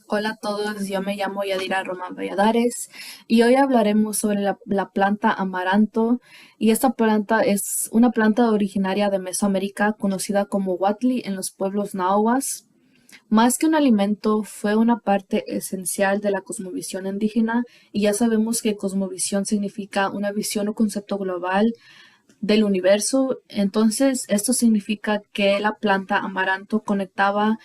Hola a todos, yo me llamo Yadira Román Valladares y hoy hablaremos sobre la planta amaranto y esta planta es una planta originaria de Mesoamérica conocida como huatli en los pueblos nahuas. Más que un alimento, fue una parte esencial de la cosmovisión indígena y ya sabemos que cosmovisión significa una visión o concepto global del universo. Entonces, esto significa que la planta amaranto conectaba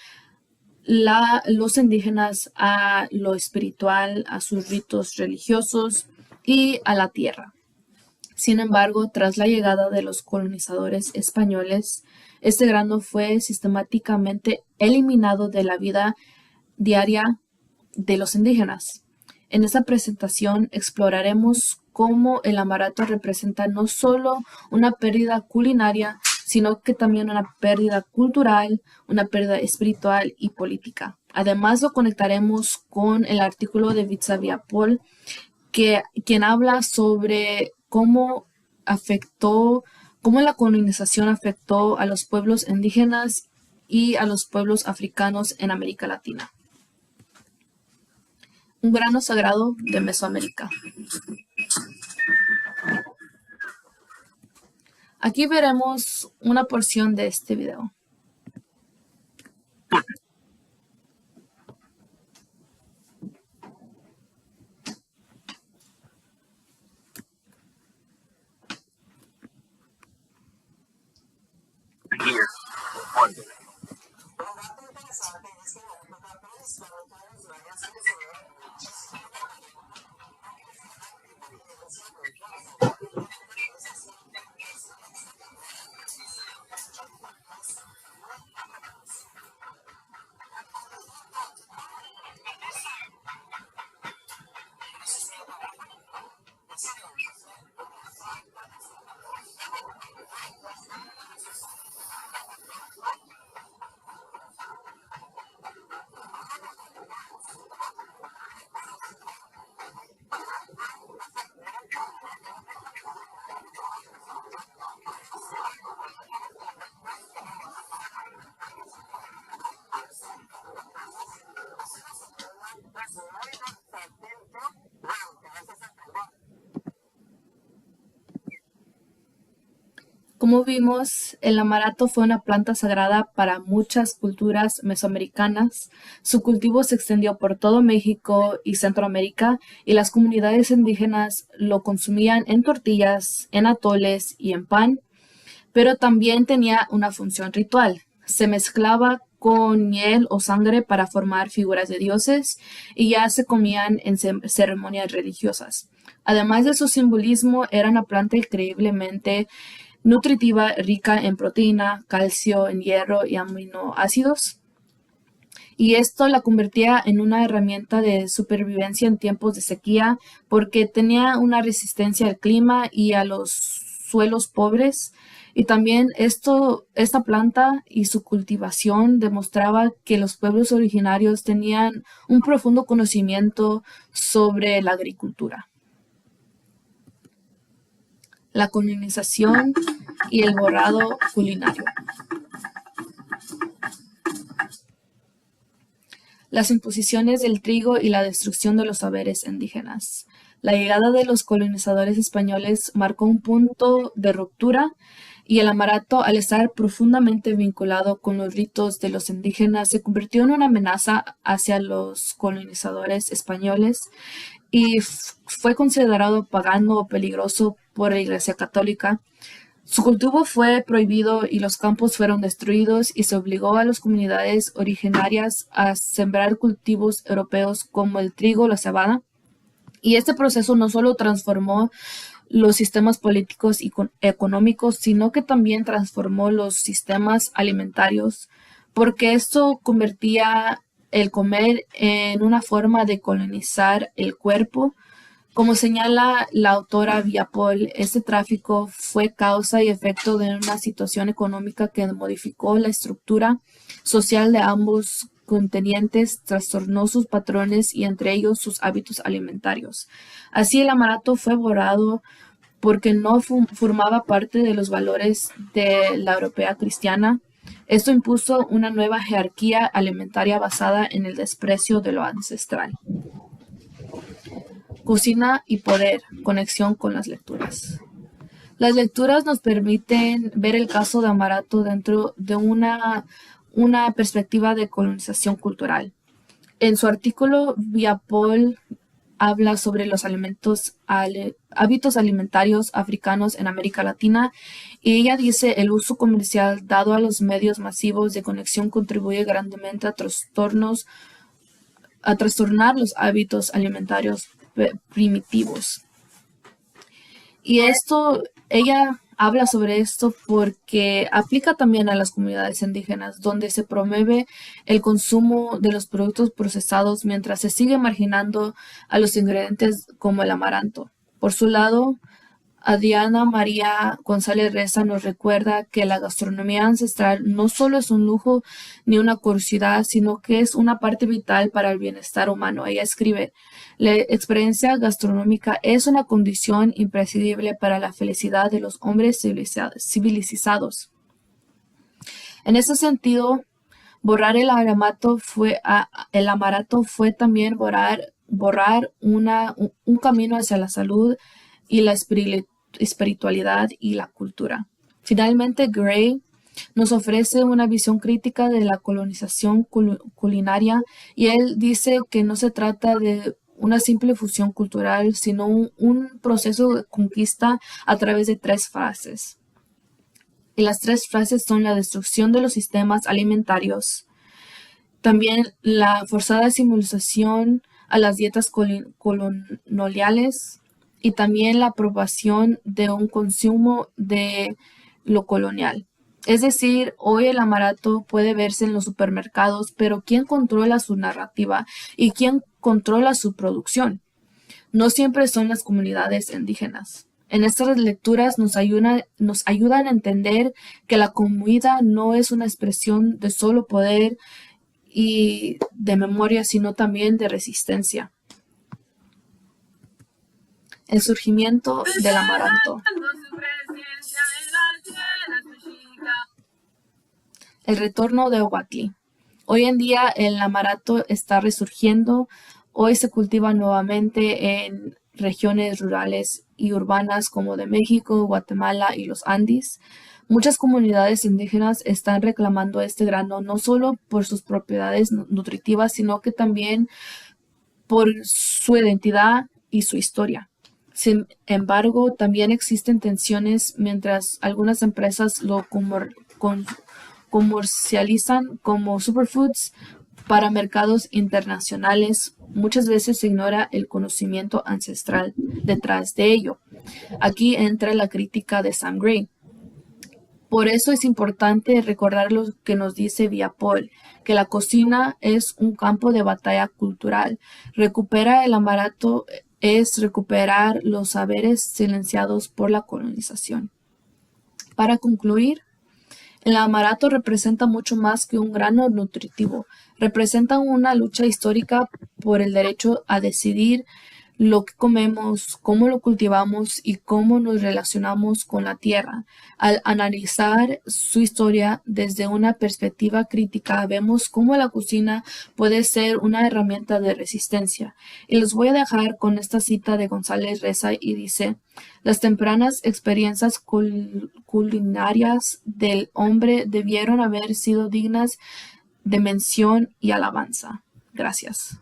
los indígenas a lo espiritual, a sus ritos religiosos y a la tierra. Sin embargo, tras la llegada de los colonizadores españoles, este grano fue sistemáticamente eliminado de la vida diaria de los indígenas. En esta presentación exploraremos cómo el amaranto representa no solo una pérdida culinaria, sino que también una pérdida cultural, una pérdida espiritual y política. Además, lo conectaremos con el artículo de Vitzavia-Paul, quien habla sobre cómo la colonización afectó a los pueblos indígenas y a los pueblos africanos en América Latina. Un grano sagrado de Mesoamérica. Aquí veremos una porción de este video. Here, one. Como vimos, el amaranto fue una planta sagrada para muchas culturas mesoamericanas. Su cultivo se extendió por todo México y Centroamérica y las comunidades indígenas lo consumían en tortillas, en atoles y en pan, pero también tenía una función ritual. Se mezclaba con miel o sangre para formar figuras de dioses y ya se comían en ceremonias religiosas. Además de su simbolismo, era una planta increíblemente nutritiva, rica en proteína, calcio, en hierro y aminoácidos. Y esto la convertía en una herramienta de supervivencia en tiempos de sequía porque tenía una resistencia al clima y a los suelos pobres. Y también esta planta y su cultivación demostraba que los pueblos originarios tenían un profundo conocimiento sobre la agricultura. La colonización y el borrado culinario. Las imposiciones del trigo y la destrucción de los saberes indígenas. La llegada de los colonizadores españoles marcó un punto de ruptura y el amaranto, al estar profundamente vinculado con los ritos de los indígenas, se convirtió en una amenaza hacia los colonizadores españoles y fue considerado pagano o peligroso por la Iglesia Católica. Su cultivo fue prohibido y los campos fueron destruidos y se obligó a las comunidades originarias a sembrar cultivos europeos como el trigo o la cebada. Y este proceso no solo transformó los sistemas políticos y económicos, sino que también transformó los sistemas alimentarios, porque esto convertía el comer en una forma de colonizar el cuerpo. Como señala la autora Viapol, este tráfico fue causa y efecto de una situación económica que modificó la estructura social de ambos continentes, trastornó sus patrones y entre ellos sus hábitos alimentarios. Así el amaranto fue borrado porque no formaba parte de los valores de la europea cristiana. Esto impuso una nueva jerarquía alimentaria basada en el desprecio de lo ancestral. Cocina y poder, conexión con las lecturas. Las lecturas nos permiten ver el caso de Amarato dentro de una perspectiva de colonización cultural. En su artículo, Viapol habla sobre los hábitos alimentarios africanos en América Latina y ella dice el uso comercial dado a los medios masivos de conexión contribuye grandemente a trastornar los hábitos alimentarios primitivos. Y ella habla sobre esto porque aplica también a las comunidades indígenas, donde se promueve el consumo de los productos procesados mientras se sigue marginando a los ingredientes como el amaranto. Por su lado, Adriana María González Reza nos recuerda que la gastronomía ancestral no solo es un lujo ni una curiosidad, sino que es una parte vital para el bienestar humano. Ella escribe, la experiencia gastronómica es una condición imprescindible para la felicidad de los hombres civilizados. En ese sentido, borrar el amarato fue también borrar un camino hacia la salud y la espiritualidad y la cultura. Finalmente, Gray nos ofrece una visión crítica de la colonización culinaria y él dice que no se trata de una simple fusión cultural, sino un proceso de conquista a través de 3 fases. Y las 3 fases son la destrucción de los sistemas alimentarios, también la forzada asimilización a las dietas coloniales, y también la aprobación de un consumo de lo colonial. Es decir, hoy el amarato puede verse en los supermercados, pero ¿quién controla su narrativa y quién controla su producción? No siempre son las comunidades indígenas. En estas lecturas nos ayudan a entender que la comida no es una expresión de solo poder y de memoria, sino también de resistencia. El surgimiento del amaranto. El retorno de Ohuatli. Hoy en día el amaranto está resurgiendo. Hoy se cultiva nuevamente en regiones rurales y urbanas como de México, Guatemala y los Andes. Muchas comunidades indígenas están reclamando este grano no solo por sus propiedades nutritivas, sino que también por su identidad y su historia. Sin embargo, también existen tensiones mientras algunas empresas lo comercializan como superfoods para mercados internacionales. Muchas veces se ignora el conocimiento ancestral detrás de ello. Aquí entra la crítica de Sam Gray. Por eso es importante recordar lo que nos dice Viapol, que la cocina es un campo de batalla cultural. Recupera el amarato es recuperar los saberes silenciados por la colonización. Para concluir, el amarato representa mucho más que un grano nutritivo. Representa una lucha histórica por el derecho a decidir lo que comemos, cómo lo cultivamos y cómo nos relacionamos con la tierra. Al analizar su historia desde una perspectiva crítica, vemos cómo la cocina puede ser una herramienta de resistencia. Y los voy a dejar con esta cita de González Reza y dice, las tempranas experiencias culinarias del hombre debieron haber sido dignas de mención y alabanza. Gracias.